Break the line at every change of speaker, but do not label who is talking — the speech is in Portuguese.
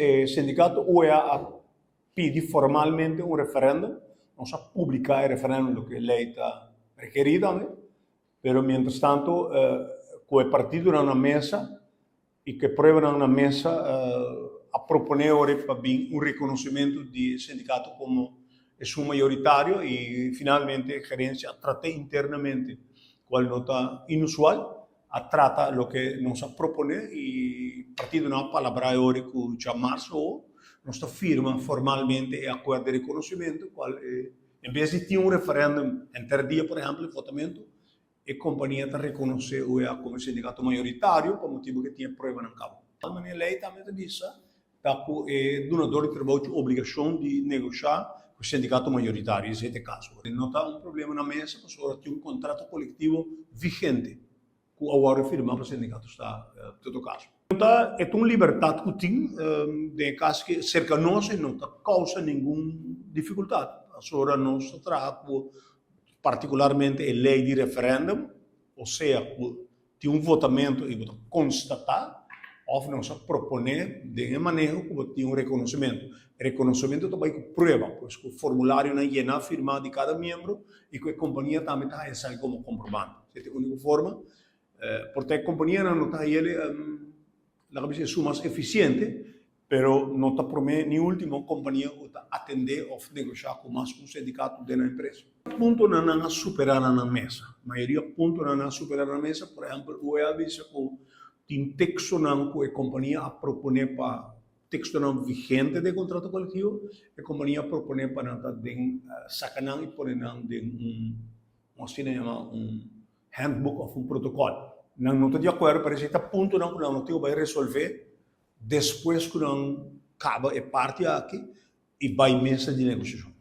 Sindicato UEA pede formalmente un referendum, non sa pubblicare il referendum che lei ha requerido, però mientras tanto, con il partito in una mesa e che provano una mesa a proponere un riconoscimento di sindacato come il suo maggioritario e finalmente la gerencia tratta internamente qual nota inusual trata lo que nos propone y el partido no palabra ahora que ya marzo nos firma formalmente el acuerdo de reconocimiento cual en vez de tener un referéndum en día por ejemplo el votamento la compañía te reconoce como sindicato mayoritario por motivo que tiene prueba en cabo. La ley también dice que el donador de trabajo tiene obligación de negociar con el sindicato mayoritario, en este caso. No está un problema en la mesa, porque ahora tiene un contrato colectivo vigente. Agora firmar para o sindicato está em todo caso. É uma liberdade que tem, de caso que cerca de nós não causa nenhuma dificuldade. Agora nós tratamos particularmente a lei de referendum, ou seja, tem um votamento e constatar, ou nós proponer de maneira como tem um reconhecimento. O reconhecimento também com prova, pois o formulário não é firmado de cada membro e que a companhia também está como comprovante. Essa é a única forma. Porque a companhia não está ele la cabeça é mais eficiente, pero não está por mim nem última companhia que está atender ou negociar com mais um sindicato da empresa. Ponto não é superar na mesa. A maioria ponto não é superar na mesa, por exemplo, o EA diz que tem texto não que a companhia a proponer para texto não vigente de contrato coletivo, a companhia proponer para não sacar e pôr não de assim chama handbook of un protocolo. Não estou de acordo, parece que está ponto não que não tem vai resolver depois que não acaba a parte aqui e vai mesa de negociação.